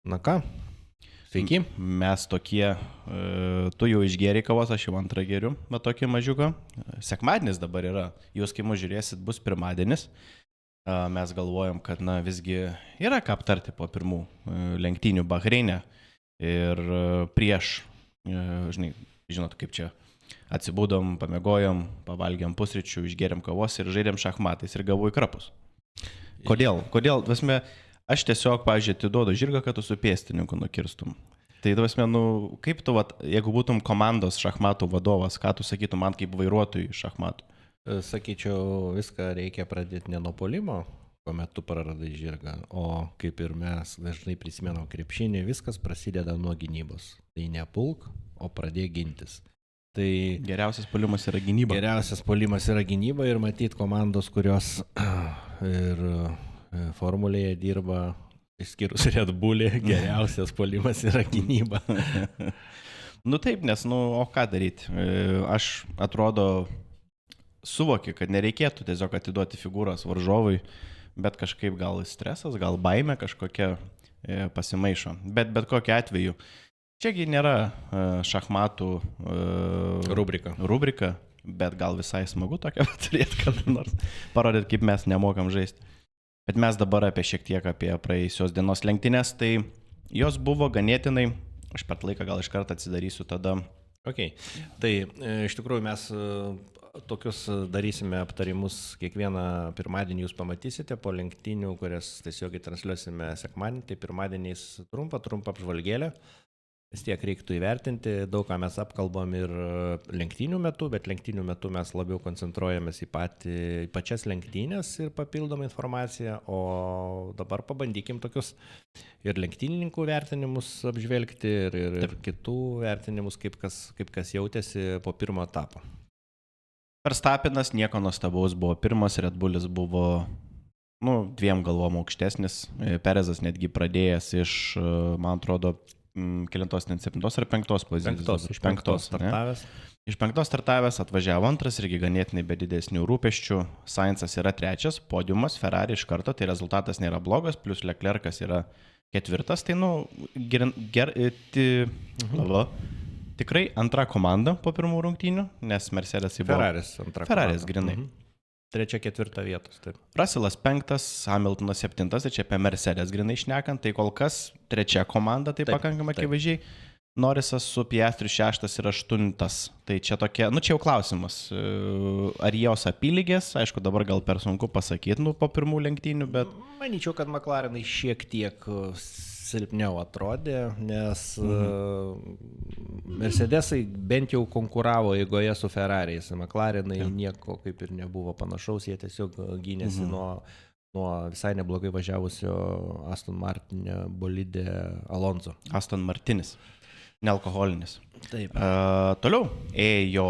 Na ką? Sveiki. Mes tokie, tu jau išgėrė kavos, aš jau antrą geriu, bet tokį mažiuką. Sekmadienis dabar yra, jūs kai mūsų žiūrėsit, bus pirmadienis. Mes galvojam, kad visgi yra ką aptarti po pirmų lenktynių Bahreinė. Ir prieš, žinot kaip čia, atsibūdom, pamiegojom, pavalgėm pusryčių, išgėrėm kavos ir žaidėm šachmatais ir gavau į krapus. Kodėl? Aš tiesiog, pavyzdžiui, atiduodu žirgą, kad tu su pėstininku nukirstum. Tai, kaip tu, jeigu būtum komandos šachmatų vadovas, ką tu sakytum man kaip vairuotojui šachmatų? Sakyčiau, viską reikia pradėti ne nuo puolimo, kuomet tu praradai žirgą, o kaip ir mes dažnai prisimenam krepšinį, viskas prasideda nuo gynybos. Tai ne pulk, o pradėk gintis. Tai geriausias puolimas yra gynyba. Geriausias puolimas yra gynyba ir matyt komandos, kurios ir formulėje dirba, išskyrus Red Bull'į, geriausias puolimas yra gynyba. Taip, nes, o ką daryti? Aš atrodo suvokiu, kad nereikėtų tiesiog atiduoti figūros varžovui, bet kažkaip gal stresas, gal baimė kažkokia pasimaišo. Bet kokiu atveju, čiagi nėra šachmatų rubrika, bet gal visai smagu tokia turėti, kad nors parodyti, kaip mes nemokam žaisti. Bet mes dabar šiek tiek apie praėjusios dienos lenktynės, tai jos buvo ganėtinai, aš per laiką gal iš karto atsidarysiu tada. Okay. Tai iš tikrųjų mes tokius darysime aptarimus kiekvieną pirmadienį, jūs pamatysite po lenktynių, kurias tiesiog transliuosime sekmadienį, tai pirmadieniais trumpa apžvalgėlė. Vis tiek reiktų įvertinti, daug ką mes apkalbam ir lenktynių metu, bet lenktynių metu mes labiau koncentruojamės į pačias lenktynės ir papildomą informaciją, o dabar pabandykim tokius ir lenktynininkų vertinimus apžvelgti ir kitų vertinimus, kaip kas jautėsi po pirmo etapo. Verstappenas nieko nuostabaus buvo, pirmas Red Bull'is buvo 2 galvom aukštesnis, Perezas netgi pradėjęs iš, man atrodo, kelintos, 7 ar 5 pozicijos. Iš 5 startavęs. Iš 5 startavęs atvažiavo antras irgi ganėtinai be didesnių rūpesčių. Sainzas yra 3, podiumas, Ferrari iš karto, tai rezultatas nėra blogas, plus Leclercas yra 4, tai tikrai antra komanda po pirmų rungtynių, nes Mercedes buvo Ferraris grinai. 3-4 vietos. Taip. Russellas 5, Hamiltonas 7, tai čia apie Mercedes grinai šnekant, tai kol kas 3 komanda, tai pakankamai akivaizdžiai. Norrisas su Piastri 6 ir 8, tai čia tokie, čia jau klausimas, ar jos apylygės, aišku, dabar gal per sunku pasakyti, po pirmų lenktynių, bet... Manyčiau, kad McLarenai šiek tiek silpniau atrodė, nes Mercedesai bent jau konkuravo eigoje su Ferrariais, McLarenai nieko kaip ir nebuvo panašaus, jie tiesiog gynėsi nuo visai neblogai važiavusio Aston Martin bolide Alonso. Aston Martinis, nealkoholinis. Taip. Toliau ėjo...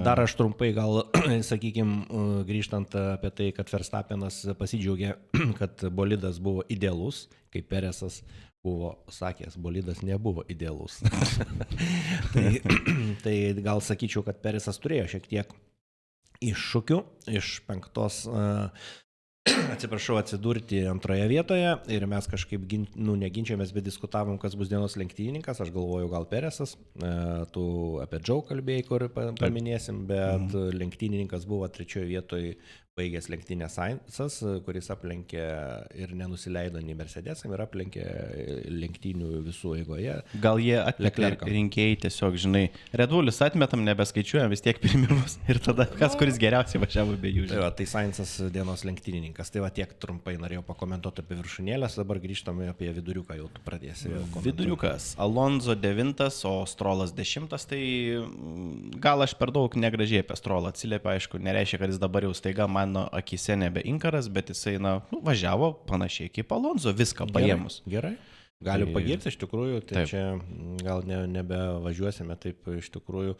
Dar aš trumpai gal, sakykime, grįžtant apie tai, kad Verstappenas pasidžiaugė, kad bolidas buvo idealus, kaip Perezas buvo sakęs, bolidas nebuvo idealus. tai gal sakyčiau, kad Perezas turėjo šiek tiek iššūkių iš 5, atsidurti 2 vietoje ir mes kažkaip neginčiamės, bet diskutavom, kas bus dienos lenktynininkas. Aš galvoju, gal Perezas, tu apie Džou kalbėjai, kur paminėsim, bet lenktynininkas buvo 3 vietoje baigęs lenktynės Sainzas, kuris aplenkė ir nenusileido nei Mercedesam ir aplenkė lenktynių visų eigoje. Gal jie atlenkė rinkėjai tiesiog, Red Bull'is atmetam, nebeskaičiuojam, vis tiek pirmimus ir tada kas, kuris geriausiai važiavo be jų. Tai Sainzas dienos lenktynininkas. Tai tiek trumpai norėjau pakomentuoti apie viršūnėlės, dabar grįžtame apie viduriuką, jau tu pradėsi. Viduriukas. Alonso 9, o Strollas 10, tai gal aš per daug negražiai apie Strollą atsiliepia, aišku, nereiškia, kad jis dabar jau staiga mano akise nebe inkaras, bet jisai važiavo panašiai kaip Alonso, viską paėmus. Gerai. Galiu pagirti, iš tikrųjų, tai taip. Čia gal nebevažiuosime taip iš tikrųjų.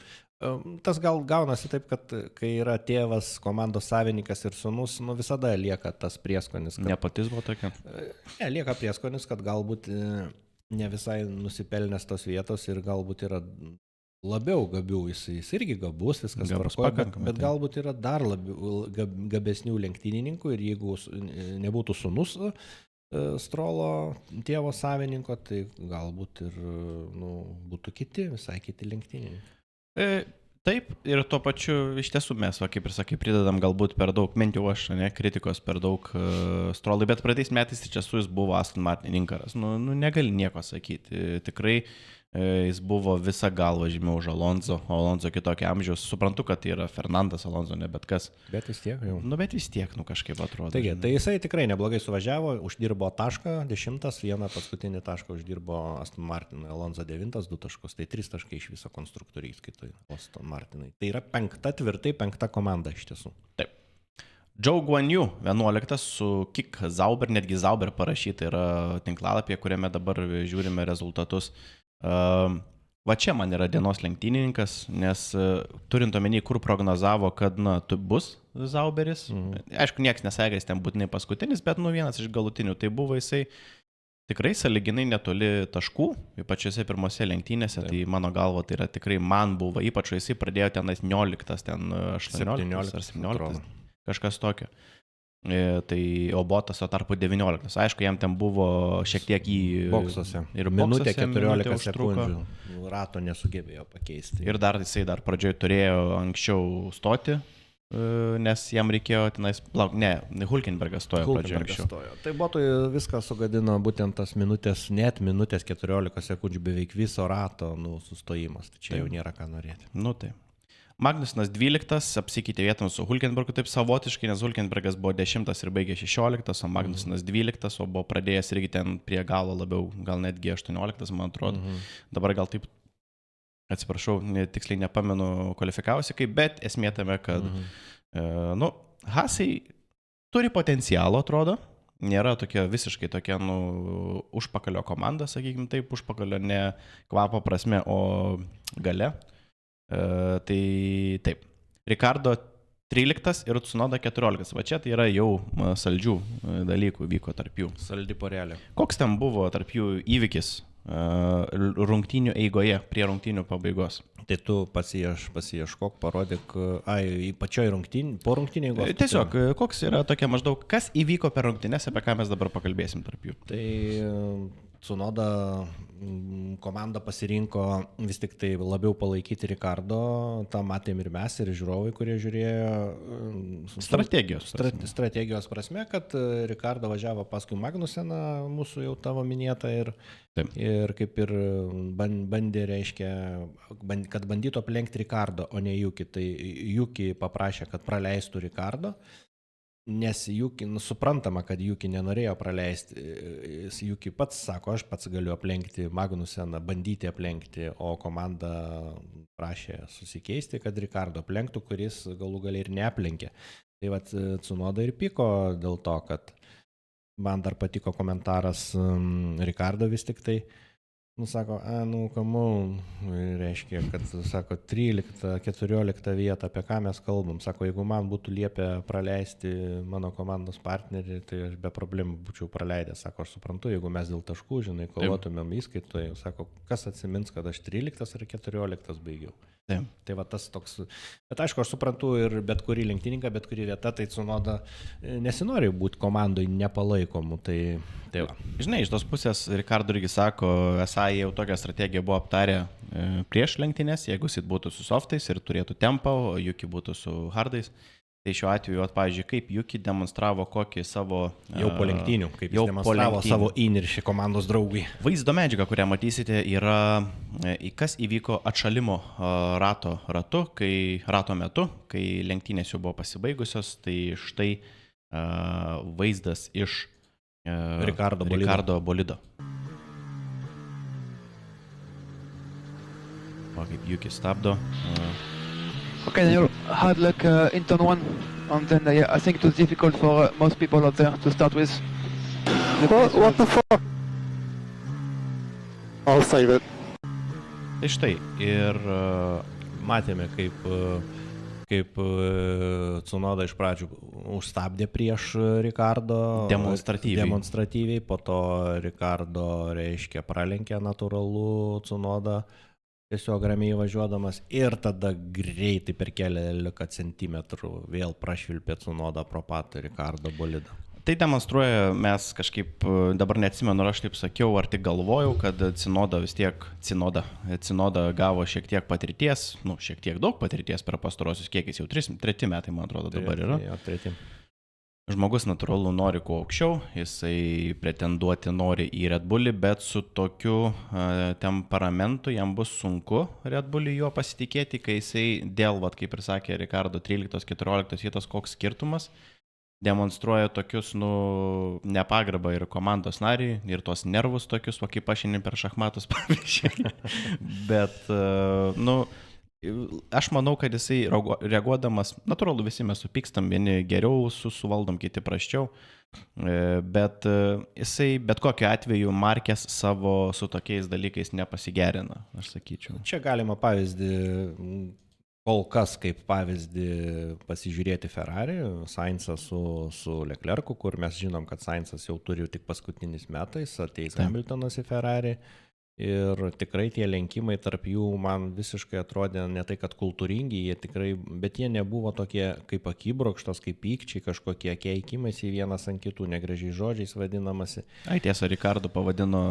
Tas gal gaunasi taip, kad kai yra tėvas, komandos savininkas ir sūnus, visada lieka tas prieskonis. Nepotizmo tokia? Lieka prieskonis, kad galbūt ne visai nusipelnęs tos vietos ir galbūt yra labiau gabių, jis irgi gabus, viskas tvarkoja, bet galbūt yra dar labiau gabesnių lenktynininkų ir jeigu nebūtų sūnus Strolo tėvo savininko, tai galbūt ir būtų visai kiti lenktynininkai. Taip, ir tuo pačiu iš tiesų mes, kaip ir sakai, pridedam galbūt per daug, bent jau aš, kritikos per daug Strolai, bet praeitais metais iš tiesų jis buvo Aston Martin inkaras. Negali nieko sakyti. Tikrai jis buvo visą galvą žymiau už Alonso, o Alonso kitokio amžiaus. Suprantu, kad tai yra Fernandas Alonso, ne bet kas. Bet vis tiek jau. Bet vis tiek, kažkaip atrodo. Taigi, tai jisai tikrai neblogai suvažiavo, uždirbo tašką, 10, vieną paskutinį tašką uždirbo Aston Martin, Alonso 9, 2 taškus, tai 3 taškai iš viso konstruktoriai skaitoj Aston Martinai. Tai yra 5 komanda iš tiesų. Taip. Zhou Guanyu 11 su Kik Zauber, netgi Zauber parašyta yra tinklalapyje, kuriame dabar žiūrime rezultatus. Va čia man yra dienos lenktynininkas, nes turint omeny, kur prognozavo, kad tu bus Zauberis. Aišku, nieks nesakė, jis ten būtinai paskutinis, bet vienas iš galutinių. Tai buvo jisai tikrai sąlyginai netoli taškų, ypač jisai pirmose lenktynėse. Tai mano galva tai yra tikrai man buvo, ypač jisai pradėjo ten 19, ten 18 ar 17, kažkas tokio. Tai o Botas o tarpu 19. Aišku, jam ten buvo šiek tiek į boksuose. Ir minutė 14 sekundžių rato nesugebėjo pakeisti. Ir jisai dar pradžioje turėjo anksčiau stoti, nes jam reikėjo tenais, Hulkenbergas stojo pradžioje anksčiau. Tai Botui viską sugadino būtent tas net minutės 14 sekundžių beveik viso rato sustojimas. Tai čia jau nėra ką norėti. Tai. Magnusenas 12, apsikeitė vietom su Hulkenbergu taip savotiškai, nes Hulkenbergas buvo 10 ir baigė 16, o Magnusenas 12, o buvo pradėjęs irgi ten prie galo labiau, gal netgi 18, man atrodo. Dabar gal taip, atsiprašau, tiksliai nepamenu kvalifikavosi kaip, bet esmė tame, kad Haasai turi potencialo, atrodo. Nėra tokia visiškai tokia, užpakalio komanda, sakykime taip, užpakalio ne kvapo prasme, o gale. Tai taip, Ricardo 13 ir Tsunoda 14. Va čia tai yra jau saldžių dalykų vyko tarp jų. Saldi porelė. Koks ten buvo tarp jų įvykis rungtynių eigoje, prie rungtynių pabaigos? Tai tu pasiieškok, parodyk, pačioj rungtynį, po rungtynį eigos. Tiesiog, koks yra tokia maždaug, kas įvyko per rungtynės, apie ką mes dabar pakalbėsim tarp jų? Tai Tsunoda komanda pasirinko vis tik tai labiau palaikyti Ricardo, tą matėm ir mes, ir žiūrovai, kurie žiūrėjo strategijos prasme, kad Ricardo važiavo paskui Magnuseną, mūsų jau tavo minėtą, ir kaip ir bandė, reiškia, kad bandytų aplenkti Ricardo, o ne Yuki. Tai Yuki paprašė, kad praleistų Ricardo. Nes Yuki, suprantama, kad Yuki nenorėjo praleisti, Yuki pats sako, aš pats galiu aplenkti Magnuseną, bandyti aplenkti, o komanda prašė susikeisti, kad Ricardo aplenktų, kuris galų galiai ir neaplenkė. Tai vat Tsunoda ir pyko dėl to, kad man dar patiko komentaras Ricardo vis tik tai. Sako, reiškia, kad, sako, 13-14 vietą, apie ką mes kalbam. Sako, jeigu man būtų liepę praleisti mano komandos partnerį, tai aš be problemų būčiau praleidęs. Sako, aš suprantu, jeigu mes dėl taškų, kovotumėm įskaitoje, sako, kas atsimins, kad aš 13 ar 14 baigiau. Tai va tas toks, bet aišku, aš suprantu ir bet kurį lenktyninką, bet kurį vietą, tai Tsunoda nesinori būti komandai nepalaikomų. Tai va. Žinai, iš tos pusės Ricardo irgi sako, esą jau tokią strategiją buvo aptarę prieš lenktynės, jeigu jis būtų su softais ir turėtų tempą, o Yuki būtų su hardais. Tai šiuo atveju, pavyzdžiui, kaip Yuki demonstravo kokį savo... Jau po lenktynių, kaip jis demonstravo savo įniršį komandos draugui. Vaizdo medžiaga, kurią matysite, yra kas įvyko atšalimo rato metu, kai lenktynės jau buvo pasibaigusios. Tai štai vaizdas iš Ricardo bolido. O kaip Yuki stabdo... Okay, then you had like in turn one, and then I think it was difficult for most people out there to start with. What the fuck? I'll save it. Tai štai, ir matėme, kaip Tsunoda iš pradžių užstabdė prieš Ricardo demonstratyviai, po to Ricardo, reiškia, pralenkė natūralų Tsunoda. Tiesiog ramiai važiuodamas ir tada greitai per keliolika centimetrų vėl prašvilpė Tsunoda pro patį Ricardo bolidą. Tai demonstruoja, mes kažkaip, dabar neatsimenu, aš taip sakiau, ar tik galvojau, kad Cinoda gavo šiek tiek patirties, šiek tiek daug patirties per pastarosius kiekis, jau 3 metai, man atrodo, dabar yra. Jo, 3. Žmogus natūralu nori kuo aukščiau, jisai pretenduoti nori į Red Bullį, bet su tokiu temperamentu jam bus sunku Red Bullį juo pasitikėti, kai jisai dėl, kaip ir sakė Ricardo, 13-14 vietos koks skirtumas, demonstruoja tokius, nepagarbą ir komandos nariui, ir tos nervus tokius, kaip aš šiandien per šachmatus pavyzdžiui. Bet, aš manau, kad jisai reaguodamas, natūralu, visi mes supykstam, vieni geriau suvaldom, kiti prasčiau, bet jisai bet kokiu atveju Markės savo su tokiais dalykais nepasigerina, aš sakyčiau. Čia galima pavyzdį, kol kas kaip pavyzdį pasižiūrėti Ferrari, Sainzą su Leclercu, kur mes žinom, kad Sainzas jau turi tik paskutiniais metais, ateis Hamiltonas į Ferrari. Ir tikrai tie lenkimai tarp jų man visiškai atrodė ne tai, kad kultūringi, bet jie nebuvo tokie kaip akibrokštos, kaip pykčiai, kažkokie keikimais į vienas ant kitų, negražiai žodžiais vadinamasi. Tiesa, Ricardo pavadino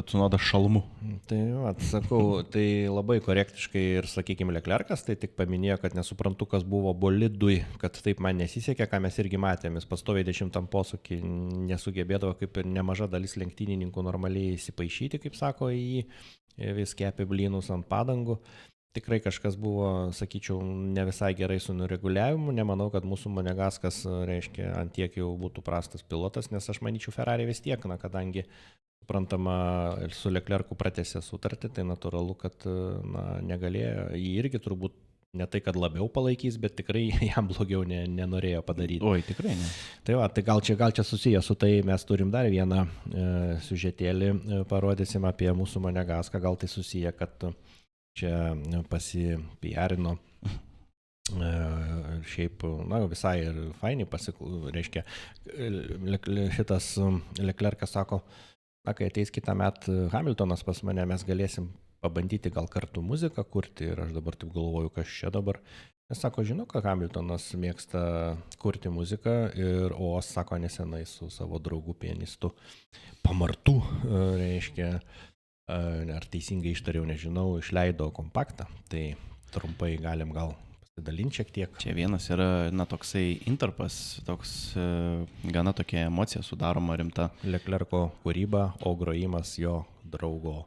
Tsunodą šalmu. Tai, sakau, tai labai korektiškai ir, sakykime, Leclercas tai tik paminėjo, kad nesuprantu, kas buvo bolidui, kad taip man nesisekė, ką mes irgi matėmės, pastoviai 10 posūkį nesugebėdavo, kaip ir nemaža dalis lenktynininkų normaliai įsipaišyti, kaip sako, į vis kepė blynus ant padangų. Tikrai kažkas buvo, sakyčiau, ne visai gerai su nureguliavimu. Nemanau, kad mūsų Monegaskas, reiškia, ant tiek jau būtų prastas pilotas, nes aš manyčiau Ferrari vis tiek, kadangi, suprantama, su Leclercu pratęsė sutartį, tai natūralu, kad negalėjo, jį irgi turbūt ne tai, kad labiau palaikys, bet tikrai jam blogiau nenorėjo padaryti. Oi, tikrai ne. Tai gal čia susiję su tai, mes turim dar vieną siužetėlį, parodysim apie mūsų Monegaską, gal tai susiję, kad čia pasipiarino šiaip, visai ir fainai reiškia, šitas Leclercas sako, kai ateis kitą metą Hamiltonas pas mane, mes galėsim pabandyti gal kartu muziką kurti ir aš dabar taip galvoju, kas čia dabar. Jis sako, žinau, kad Hamiltonas mėgsta kurti muziką o aš sako nesenai su savo draugu pianistu Pamartu, reiškia, ar teisingai ištariau, nežinau, išleido kompaktą, tai trumpai galim gal pasidalinti šiek tiek. Čia vienas yra, toksai intarpas, toks gana tokia emocija sudaroma rimta. Leclerco kūryba, o grojimas jo draugo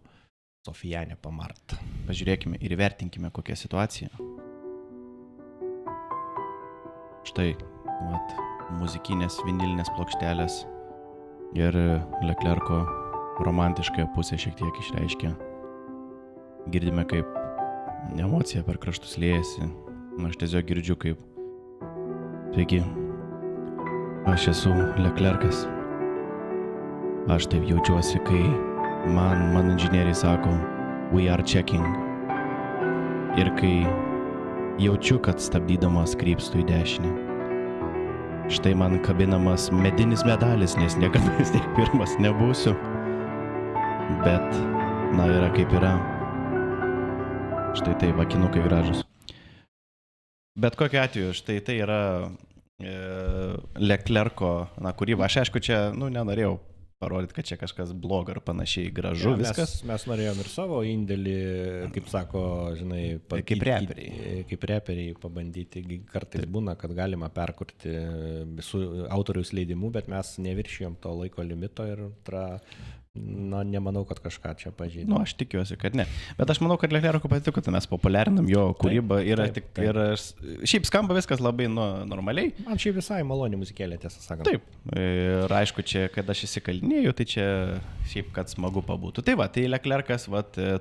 Sofijanė Pamart. Pažiūrėkime ir įvertinkime kokią situaciją. Štai, muzikinės vinilinės plokštelės ir Leclerco romantiškąją pusę šiek tiek išreiškia. Girdime, kaip emocija per kraštus liejasi. Aš tiesiog girdžiu, kaip sveiki, aš esu Leclercas. Aš taip jaučiuosi, kai man inžinieriai sako, we are checking. Ir kai jaučiu, kad stabdydamas krypstu į dešinę. Štai man kabinamas medinis medalis, nes niekada vis tiek pirmas nebūsiu. Bet, yra kaip yra. Štai taip, akinukai gražus. Bet kokiu atveju, štai tai yra Leclerco kūryba. Aš aišku, čia, nenorėjau parodyti, kad čia kažkas blogo ar panašiai gražu, viskas. Mes norėjom ir savo indėlį, kaip sako, žinai, kaip reperiai pabandyti. Kartais būna, kad galima perkurti su autoriaus leidimu, bet mes neviršijom to laiko limito ir nemanau, kad kažką čia pažeidė. Aš tikiuosi, kad ne. Bet aš manau, kad Leclerco patiko, kad mes populiarinam jo kūrybą. Šiaip skamba viskas labai normaliai. Man šiaip visai maloni muzikėlė, tiesą sakant. Taip. Ir aišku, čia, kad aš įsikalinėjau, tai čia šiaip, kad smagu pabūtų. Tai tai Leclercas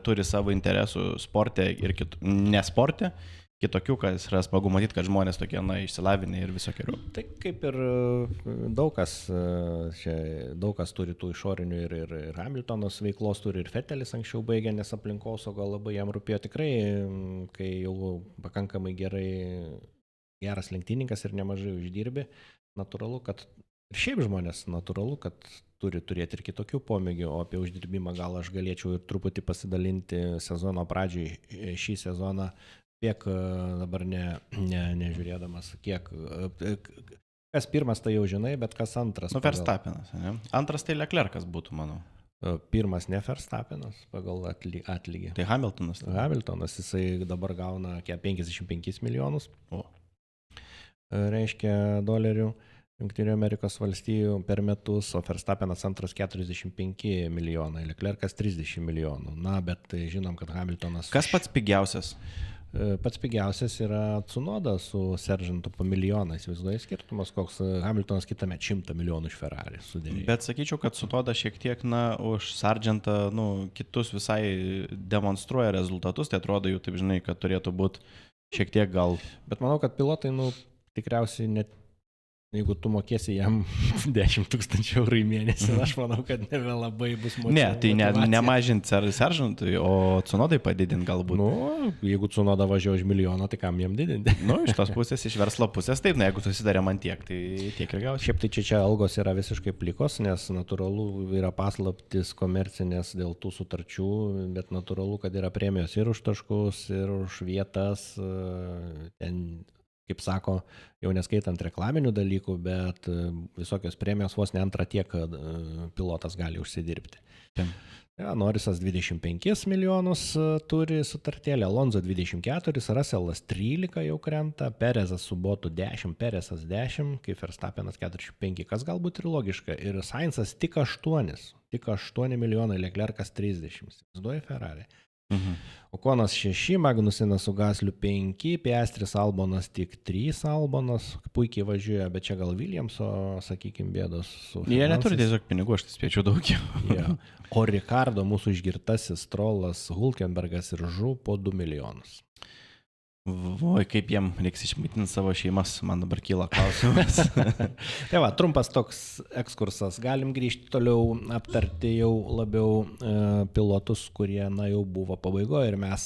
turi savo interesų sporte ir nesporte. Kitokių, kas yra smagu matyti, kad žmonės tokie, išsilavinę ir visokių. Tai kaip ir daug kas turi tų išorinių ir Hamiltonas veiklos turi, ir Vettelis anksčiau baigė, nes aplinkosauga labai jam rūpėjo. Tikrai, kai jau pakankamai geras lenktyninkas ir nemažai uždirbi, natūralu, kad ir šiaip žmonės natūralu, kad turi turėti ir kitokių pomėgių, o apie uždirbimą gal aš galėčiau ir truputį pasidalinti sezono pradžiai šį sezoną. Kiek dabar nežiūrėdamas, Kas pirmas, tai jau žinai, bet kas antras. Nu, Verstappenas, ne? Antras tai Leclercas būtų, manau. Pirmas ne Verstappenas pagal atlygį. Tai Hamiltonas. Hamiltonas, jisai dabar gauna 55 milijonus. O. Reiškia dolerių Junktinių Amerikos valstijų per metus, o Verstappenas antras 45 milijonai, Leclercas 30 milijonų. Na, bet žinom, kad Hamiltonas... Kas pats pigiausias? Pats pigiausias yra Tsunoda su Seržantu po milijoną. Įsivaizduoji skirtumas, koks Hamiltonas kitame 100 milijonų iš Ferrari sudėjo. Bet sakyčiau, kad Tsunoda šiek tiek, už Sargentą, kitus visai demonstruoja rezultatus, tai atrodo jau taip, žinai, kad turėtų būti šiek tiek gal... Bet manau, kad pilotai, tikriausiai net jeigu tu mokėsi jam 10 000 eurų į mėnesį, aš manau, kad nebelabai bus motyvacija. Ne, tai nemažinti Seržantui, o Tsunodai padidinti galbūt. Jeigu Tsunoda važiuoja už milijoną, tai kam jam didinti? Iš tos pusės, iš verslo pusės, taip, jeigu susidarė man tiek, tai tiek ir gausi. Šiaip tai čia algos yra visiškai plikos, nes natūralu yra paslaptis komercinės dėl tų sutarčių, bet natūralu, kad yra premijos ir už taškus, ir už vietas, ten... Kaip sako, jau neskaitant reklaminių dalykų, bet visokios premijos vos ne antrą tiek, kad pilotas gali užsidirbti. Ja, Norrisas 25 milijonus turi sutartėlę, Alonso 24, Russellas 13 jau krenta, Perezas su Botu 10, Perezas 10, kaip Verstappenas 45, kas galbūt ir logiška. Ir Sainzas tik 8 milijonai, Leclercas 30, įsivaizduoji Ferrari. Okonas 6, Magnusinas su Gasliu 5, Piastris Albonas tik 3 Albonas, puikiai važiuoja, bet čia gal Williamso, sakykime, bėdos su... Jie neturi tiesiog pinigų, aš tai spėčiau daugiau. Yeah. O Ricardo, mūsų išgirtasis Strollas, Hulkenbergas ir Žu po 2 milijonus. Oi, kaip jiem reiks išmaitinti savo šeimas, man dabar kyla klausimas. Tai va, trumpas toks ekskursas. Galim grįžti toliau, aptarti jau labiau pilotus, kurie jau buvo pabaigoje ir mes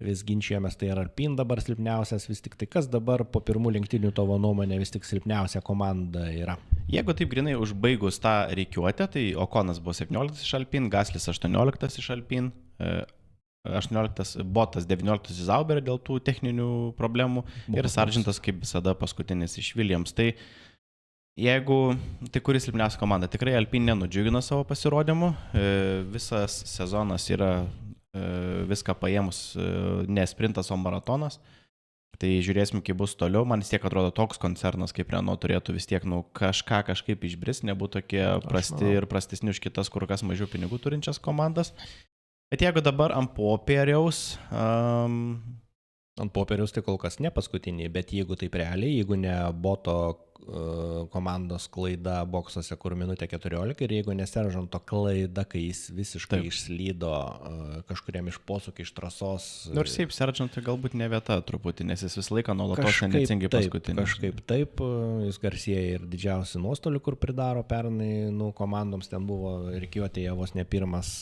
vis ginčijomės, tai Alpine dabar silpniausias, vis tik tai kas dabar po pirmų lenktynių tavo nuomonė vis tik silpniausia komanda yra? Jeigu taip grinai užbaigus tą reikiuotę, tai Okonas buvo 17 iš Alpine, Gaslis 18 iš Alpine, 18 Botas, 19 Zauberio dėl tų techninių problemų ir Sargentas kaip visada paskutinis iš Williams. Tai jeigu, tai kuris silpniausia komanda, tikrai Alpine nenudžiugino savo pasirodymu, visas sezonas yra viską paėmus ne sprintas, o maratonas. Tai žiūrėsim, kaip bus toliau. Man vis tiek atrodo toks koncernas kaip Renault turėtų vis tiek kažkaip išbrist, nebūtų tokie prasti ir prastesni už kitas, kur kas mažiau pinigų turinčias komandas. Bet jeigu dabar ant popieriaus... Ant popieriaus tai kol kas ne paskutiniai, bet jeigu taip realiai, jeigu ne Boto komandos klaida boksuose, kur minutė 14 ir jeigu ne Seržanto klaida, kai jis visiškai išslydo kažkuriam iš posūkį iš trasos. Nors šiaip Seržantui galbūt ne vieta truputį, nes jis visą laiką nuolatos necingai paskutinis. Kažkaip taip, jis garsėja ir didžiausi nuostolių, kur pridaro pernai, komandoms ten buvo rikiuotėje vos ne pirmas,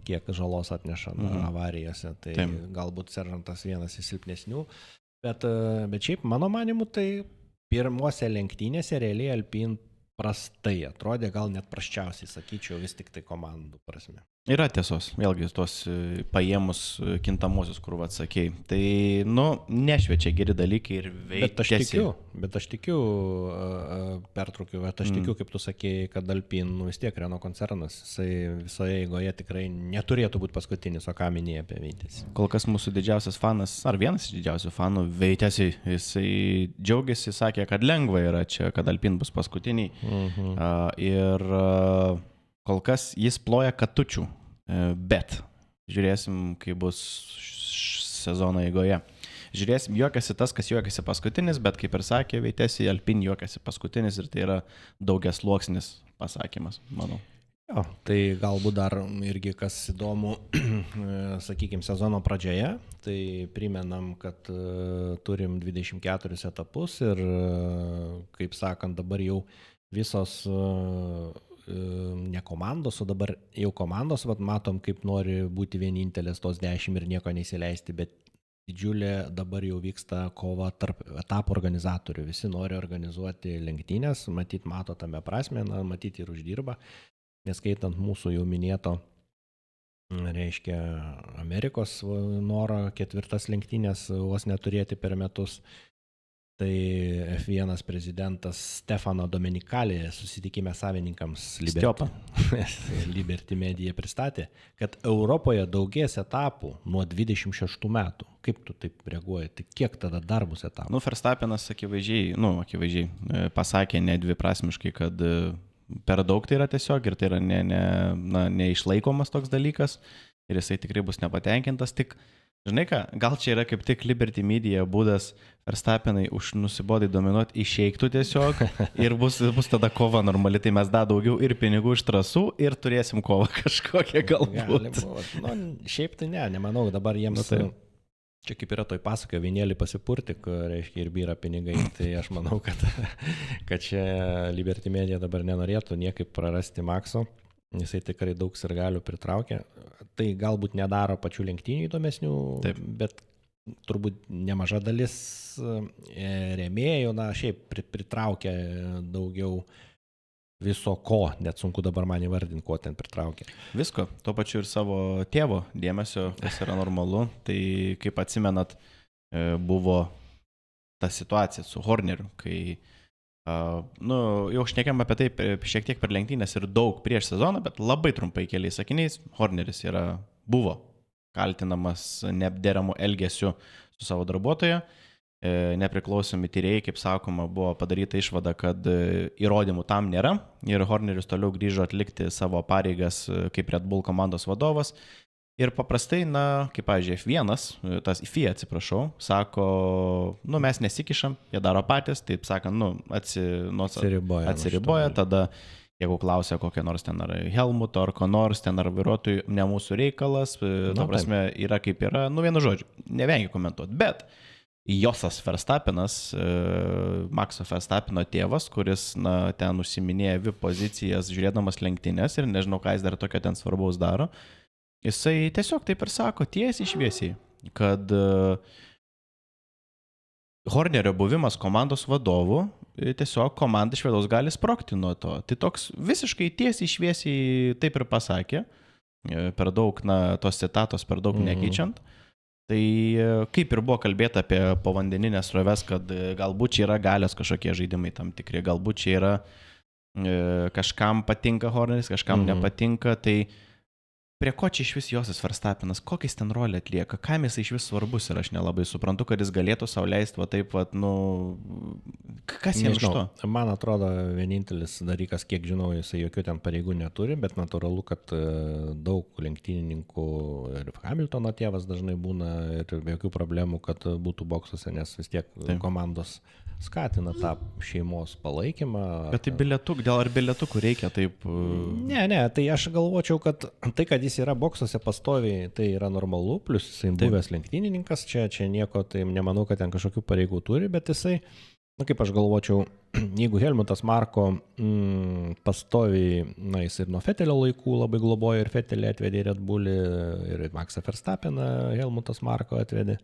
kiek žalos atneša avarijose, tai galbūt Seržantas vienas iš silpnesnių, bet šiaip mano manimu tai pirmose lenktynėse realiai Alpine prastai atrodė, gal net prasčiausiai, sakyčiau, vis tik tai komandų prasme. Yra tiesos, vėlgi tos paėmus kintamosius, kur atsakėjai. Tai, nešviečia geri dalykai ir veikia. Bet aš tikiu, pertraukiu, bet aš tikiu, kaip tu sakėjai, kad Alpine vis tiek Renault koncernas, jisai visoje eigoje tikrai neturėtų būti paskutinis, o ką minėjai apie Veitėsi. Kol kas mūsų didžiausias fanas, ar vienas iš didžiausių fanų, Veitėsi, jisai džiaugiasi, sakė, kad lengva yra čia, kad Alpine bus paskutiniai. Ir kol kas jis ploja katučių, bet žiūrėsim, kai bus sezono eigoje. Žiūrėsim, juokiasi tas, kas juokiasi paskutinis, bet kaip ir sakė Veitėsi, Alpine juokiasi paskutinis ir tai yra daugiasluoksnis pasakymas, manau. Jo, tai galbūt dar irgi kas įdomu, sakykime, sezono pradžioje, tai primenam, kad turim 24 etapus ir, kaip sakant, dabar jau visos ne komandos, o dabar jau komandos, matom, kaip nori būti vienintelės tos 10 ir nieko neįsileisti, bet didžiulė dabar jau vyksta kova tarp etapų organizatorių. Visi nori organizuoti lenktynės, mato tame prasme, matyti ir uždirba, neskaitant mūsų jau minėto, reiškia, Amerikos norą 4 lenktynės vos neturėti per metus. Tai F1 prezidentas Stefano Domenicali susitikime savininkams Liberty Media pristatė, kad Europoje daugės etapų nuo 26 metų. Kaip tu taip reaguoji? Tai kiek tada dar bus etapų? Verstappenas akivaizdžiai pasakė nedviprasmiškai, kad per daug tai yra tiesiog ir tai yra neišlaikomas toks dalykas ir jisai tikrai bus nepatenkintas. Tik, žinai ką, gal čia yra kaip tik Liberty Media būdas Verstappenai už nusibodai dominuoti išeiktų tiesiog ir bus tada kova normali, tai mes dar daugiau ir pinigų iš trasų ir turėsim kovą kažkokią galbūt. Šiaip tai nemanau, dabar jiems... Čia kaip yra toj pasakoje, vienėlį pasipurti, reiškia ir byra pinigai, tai aš manau, kad čia Liberty Media dabar nenorėtų niekaip prarasti Maxo, jisai tikrai daug sirgalių pritraukia, tai galbūt nedaro pačių lenktynių įdomesnių, taip, bet turbūt nemaža dalis rėmėjų, šiaip pritraukia daugiau viso ko, net sunku dabar man įvardinti, ko ten pritraukia. Visko, tuo pačiu ir savo tėvo dėmesio, kas yra normalu. Tai kaip atsimenat, buvo ta situacija su Horneriu, kai jau šnekėm apie tai šiek tiek per lenktynės ir daug prieš sezoną, bet labai trumpai keliais sakiniais, Horneris buvo kaltinamas neapderamu elgesiu su savo darbuotoju. Nepriklausomi tyrėjai, kaip sakoma, buvo padaryta išvada, kad įrodymų tam nėra ir Horneris toliau grįžo atlikti savo pareigas kaip Red Bull komandos vadovas. Ir paprastai, kaip pavyzdžiui, F1, FIA, sako, mes nesikišam, jie daro patys, taip sakant, atsiriboja, tada jeigu klausia kokia nors ten ar Helmuto, ar ko nors, ten ar vairuotojų, ne mūsų reikalas, ta prasme, yra kaip yra, vienu žodžiu, nevengia komentuoti, bet Josas Verstappenas, Maxo Verstappeno tėvas, kuris ten užsiminėja VIP pozicijas žiūrėdamas lenktynės ir nežinau, ką jis dar tokio ten svarbaus daro, jisai tiesiog taip ir sako tiesiai šviesiai, kad Hornerio buvimas komandos vadovu, tiesiog komanda iš vidaus gali sprogti nuo to. Tai toks visiškai tiesiai šviesiai taip ir pasakė, per daug, tos citatos per daug nekeičiant. Tai kaip ir buvo kalbėta apie povandeninės sroves, kad galbūt čia yra galios kažkokie žaidimai tam tikri, galbūt čia yra kažkam patinka Horneris, kažkam nepatinka, tai prie ko čia iš vis Josas Verstappenas, kokiais ten rolę atlieka, kam jis iš vis svarbus ir aš nelabai suprantu, kad jis galėtų sau leisti kas jiems iš to? Man atrodo, vienintelis dalykas, kiek žinau, jisai jokių ten pareigų neturi, bet natūralu, kad daug lenktynininkų ir Hamiltono tėvas dažnai būna ir be jokių problemų, kad būtų boksuose, nes vis tiek komandos skatina tą šeimos palaikymą. Bet tai bilietukų reikia taip? Ne, tai aš galvočiau, kad tai, kad jis yra boksuose pastoviai, tai yra normalu, plus jisai buvęs lenktynininkas, čia nieko, tai nemanau, kad ten kažkokių pareigų turi, bet jisai, kaip aš galvočiau, jeigu Helmutas Marko pastoviai, jis ir nuo Vettelio laikų labai globojo ir Vettelį atvedė Red Bullį ir Maxą Verstappeną Helmutas Marko atvedė.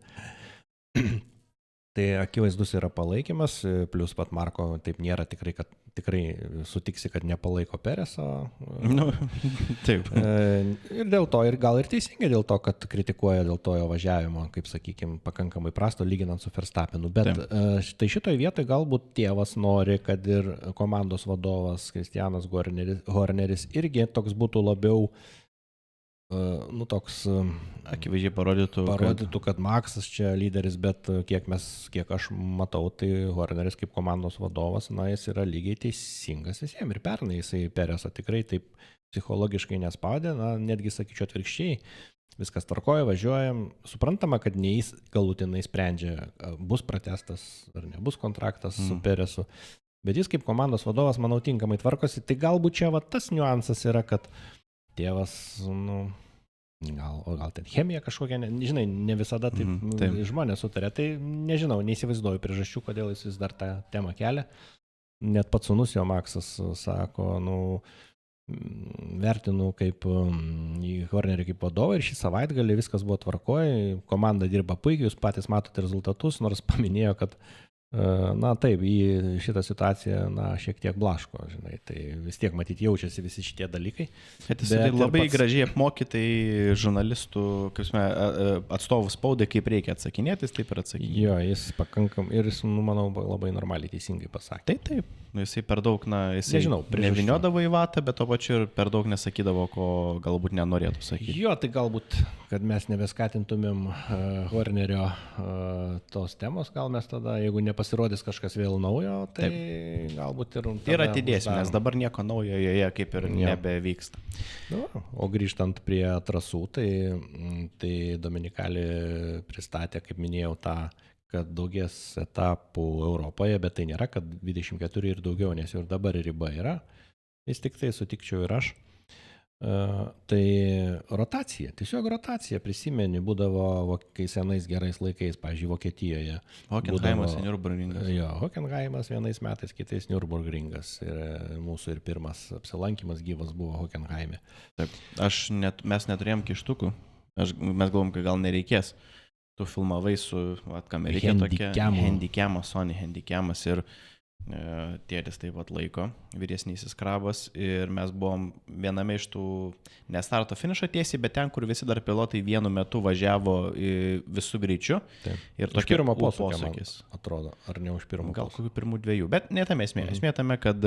Tai akivaizdus yra palaikymas, plus pat Marko taip nėra tikrai sutiksi, kad nepalaiko Pereso. Taip. Ir dėl to, ir gal ir teisingai dėl to, kad kritikuoja dėl to jo važiavimo, kaip sakykime, pakankamai prasto lyginant su Verstappenu. Bet tai šitoj vietoj galbūt tėvas nori, kad ir komandos vadovas Kristianas Horneris irgi toks būtų labiau toks akivaizdžiai parodytų, kad Maxas čia lyderis, bet kiek aš matau, tai Horneris kaip komandos vadovas, jis yra lygiai teisingas visiems ir pernai jisai Peresą tikrai taip psichologiškai nespaudė, netgi sakyčiau atvirkščiai, viskas tvarkoja, važiuojam, suprantama, kad ne jis galutinai sprendžia, bus pratęstas ar nebus kontraktas su Peresu, bet jis kaip komandos vadovas, manau, tinkamai tvarkosi, tai galbūt čia tas niuansas yra, kad tėvas, gal ten chemija kažkokia, žinai, ne visada taip žmonės sutarė, tai nežinau, neįsivaizduoju priežasčių, kodėl jis vis dar tą temą kelia. Net pats sūnus jo Maxas sako, vertinu kaip Hornerį kaip vadovą ir šį savaitgalį viskas buvo tvarkoj, komanda dirba puikiai, jūs patys matote rezultatus, nors paminėjo, kad Na taip, į šitą situaciją, šiek tiek blaško, žinai, tai vis tiek matyti jaučiasi visi šitie dalykai. Bet jis tai labai gražiai apmokytai žurnalistų, kaip sme, atstovų spaudai, kaip reikia atsakinėtis, taip ir atsakinėti. Jo, jis pakankam ir jis, manau, labai normaliai teisingai pasakė. Taip. Jisai per daug, jisai neviniodavo į vatą, bet to pačiu ir per daug nesakydavo, ko galbūt nenorėtų sakyti. Jo, tai galbūt, kad mes nebeskatintumėm Hornerio tos temos, gal mes tada, jeigu nepasirodys kažkas vėl naujo, tai taip. Galbūt ir atidėsim, nes dabar nieko naujo joje kaip ir nebevyksta. O grįžtant prie trasų, tai Dominicali pristatė, kaip minėjau, kad daugės etapų Europoje, bet tai nėra, kad 24 ir daugiau, nes jau ir dabar riba yra. Vis tik tai sutikčiau ir aš. Tai rotacija, tiesiog rotacija, prisimeni, būdavo, kai senais gerais laikais, pavyzdžiui, Vokietijoje. Hockenheimas ir Nürburgringas. Jo, Hockenheimas vienais metais, kitais Nürburgringas. Ir mūsų ir pirmas apsilankimas gyvas buvo Hockenheime. Taip, mes neturėjom kištukų, mes galvom, kad gal nereikės. Tu filmavai su kamerikė tokia handicamas, Sony handicamas ir tėtis taip pat laiko, vyresnysis krabas ir mes buvom viename iš tų ne starto finišo tiesiai, bet ten, kur visi dar pilotai vienu metu važiavo visų greičių. Taip. Ir už pirmo posūkis, atrodo, ar ne už pirmo? Gal kokių pirmų dviejų, bet ne tame esmė. Esmė tame, kad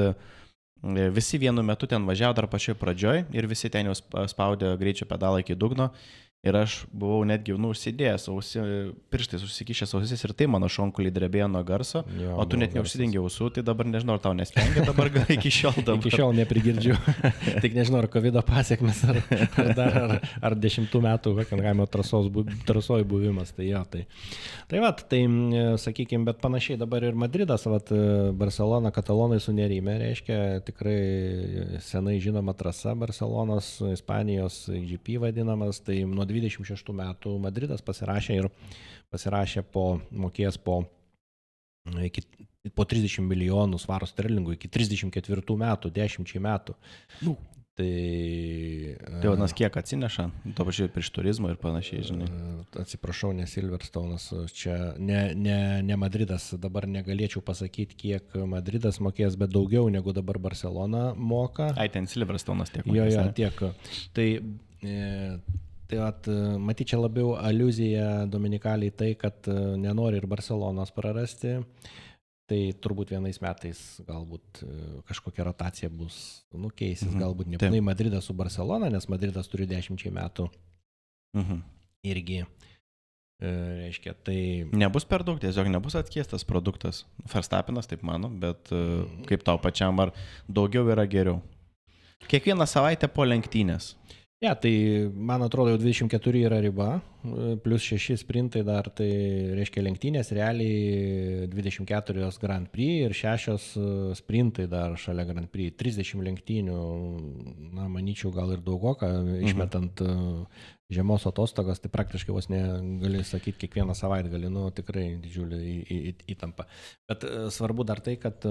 visi vienu metu ten važiavo dar pačioj pradžioj ir visi ten jau spaudė greičio pedalą iki dugno. Ir aš buvau netgi užsidėjęs, pirštais užsikišęs ausis ir tai mano šonkulį drebėjo nuo garso, jo, o tu net neužsidengi ausų, tai dabar nežinau, ar tau nespengia, dabar gal iki šiol dabar. Iki šiol neprigirdžiu, tik nežinau, ar COVID pasiekmes, ar 10 metų Hockenheimo trasoj buvimas. Tai sakykime, bet panašiai dabar ir Madridas, Barcelona, katalonai sunerime, reiškia tikrai senai žinoma trasa Barcelonos, Ispanijos GP vadinamas, tai nuo 26 metų Madridas pasirašė mokės po 30 milijonų svarų sterlingų iki 34 metų, 10 metų. Tai vadinasi, kiek atsineša, to pačiu prieš turizmą ir panašiai, žinai. Atsiprašau, ne Silverstone'as, čia ne Madridas, dabar negalėčiau pasakyti, kiek Madridas mokės, bet daugiau negu dabar Barcelona moka. Ai, ten Silverstone'as tiek mokės. Jo, tiek. Tai matyt, čia labiau aliuzija Dominicaliai tai, kad nenori ir Barcelonos prarasti. Tai turbūt vienais metais galbūt kažkokia rotacija bus, keisis, galbūt nebūtinai Madridas su Barcelona, nes Madridas turi 10 metų irgi. Reiškia, tai... Nebus per daug, tiesiog nebus atskiestas produktas. Verstappenas, taip mano, bet kaip tau pačiam, ar daugiau yra geriau? Kiekvieną savaitę po lenktynės. Ja, tai man atrodo jau 24 yra riba, plus 6 sprintai dar, tai reiškia lenktynės, realiai 24 Grand Prix ir 6 sprintai dar šalia Grand Prix, 30 lenktynių, manyčiau gal ir daugoka, išmetant žiemos atostogas, tai praktiškai vos negali sakyti kiekvieną savaitgalį, tikrai didžiulį įtampą. Bet svarbu dar tai, kad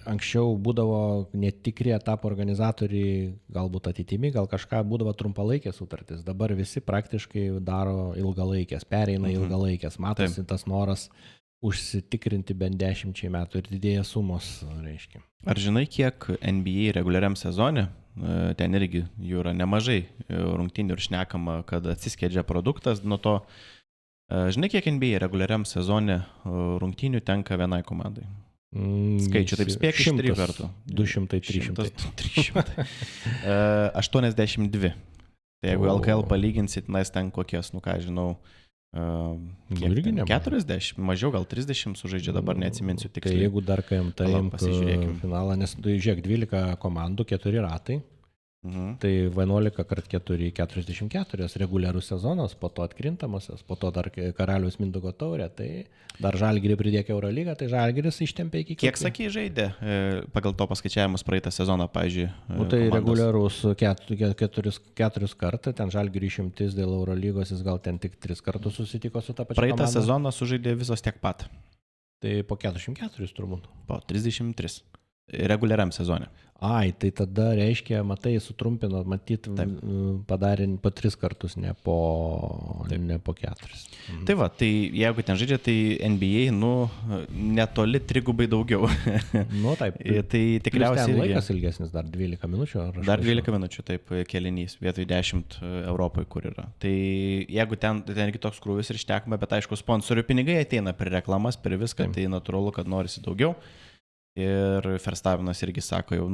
anksčiau būdavo netikri etapo organizatoriai, galbūt ateitimi, gal kažką būdavo trumpalaikės sutartis. Dabar visi praktiškai daro ilgalaikės, pereina ilgalaikės. Matosi tas noras užsitikrinti bent 10 metų ir didėja sumos, reiškia. Ar žinai, kiek NBA reguliariam sezone, ten irgi jų yra nemažai rungtynių ir šnekama, kad atsiskedžia produktas, nuo to, žinai, kiek NBA reguliariam sezone rungtynių tenka vienai komandai? Skaičių, taip spėk iš 3 kartų. 200, 300. 82. Tai jeigu LKL palyginsit, ten kokias, žinau, 40, mažiau gal 30 sužaidžia, dabar neatsiminsiu tiksliai. Tai jeigu dar KMT finalą, nes žiūrėk, 12 komandų, 4 ratai. Tai 11 x 4, 44 reguliarus sezonas, po to atkrintamosios, po to dar Karaliaus Mindaugo taurė, tai dar Žalgirį pridėk Eurolygą, tai Žalgiris ištempė iki kiek sakei žaidė pagal to paskaičiavimus praeitą sezoną, pavyzdžiui, tai reguliarus 4 kartą, ten Žalgirį išimtis dėl Eurolygos, jis gal ten tik 3 kartus susitiko su tą pačią komandą. Praeitą sezoną sužaidė visos tiek pat. Tai po 44 turbūt. Po 33. reguliariam sezone. Ai, tai tada reiškia, matai, sutrumpino, matyt, padarė po 3 kartus, ne po 4. Tai va, tai jeigu ten žaidžia, tai NBA, netoli 3 daugiau. Taip. Tai tikriausiai... Ten laikas ilgesnis, dar 12 minučių. Dar 12 minučių, taip, kelinys, vietoj 10 Europoje, kur yra. Tai jeigu ten irgi toks krūvis ir štekame, bet aišku, sponsorių pinigai ateina per reklamas, per viską, tai natūralu, kad norisi daugiau. Ir Verstappenas irgi sako, jau,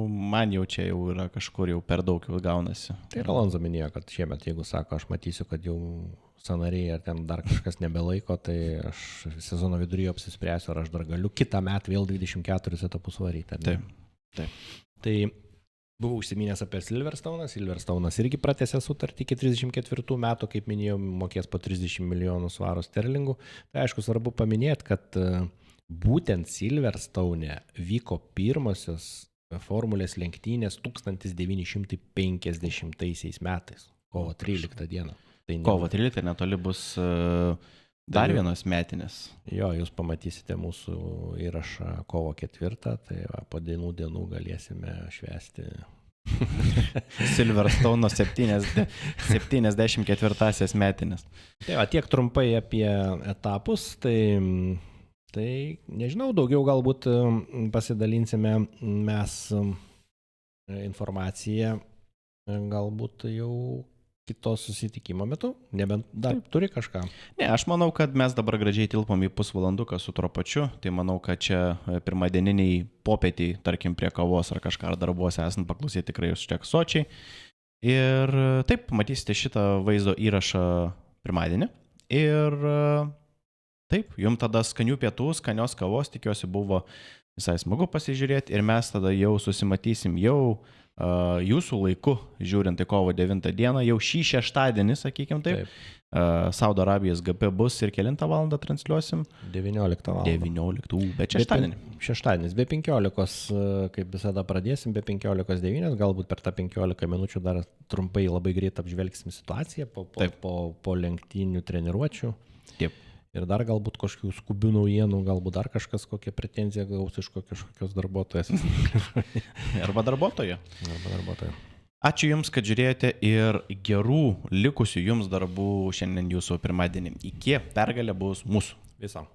man jau čia jau yra kažkur jau per daug jau gaunasi. Tai ir Alonso minėjo, kad šiemet, jeigu sako, aš matysiu, kad jau sąnariai ar ten dar kažkas nebelaiko, tai aš sezono viduryje apsispręsiu, ar aš dar galiu kitą metą vėl 24 etapus varyti. Taip. Tai buvau užsiminęs apie Silverstone'ą. Silverstone'as irgi pratęsė sutartį iki 34 metų, kaip minėjau, mokės po 30 milijonų svarų sterlingų. Tai aišku, svarbu paminėti, kad būtent Silverstone'e vyko pirmosios formulės lenktynės 1950 metais, kovo 13 dieną. Tai kovo 13 netoli bus dar vienos metinės. Jo, jūs pamatysite mūsų įrašą kovo 4, tai po dienų galėsime švęsti Silverstone'o 74 metinės. Tai tiek trumpai apie etapus, tai nežinau, daugiau galbūt pasidalinsime mes informaciją galbūt jau kitos susitikimo metu, nebent dar turi kažką. Ne, aš manau, kad mes dabar gražiai tilpom į pusvalanduką su tropačiu, tai manau, kad čia pirmadieniniai popietiai, tarkim, prie kavos ar kažką ar darbuose esant paklausyti tikrai užteks sočiai. Ir taip, matysite šitą vaizdo įrašą pirmadienį. Ir taip, jums tada skanių pietų, skanios kavos, tikiuosi buvo visai smagu pasižiūrėti ir mes tada jau susimatysim jau jūsų laiku, žiūrint į kovo 9 dieną, jau šį šeštadienį, sakykime taip. Saudo Arabijos GP bus ir kelintą valandą transliuosim? 19 valandą. 19, bet šeštadienį. Šeštadienis, be 15, kaip visada pradėsim, be 15:09, galbūt per tą 15 minučių dar trumpai labai greit apžvelgsim situaciją po lenktynių treniruočių. Taip. Ir dar galbūt kažkokių skubių naujienų, galbūt dar kažkas kokią pretenziją gaus iš kažkokios darbuotojas. Arba darbuotojo. Ačiū Jums, kad žiūrėjote ir gerų likusių Jums darbų šiandien Jūsų pirmadienį. Iki pergalė bus mūsų. Visam.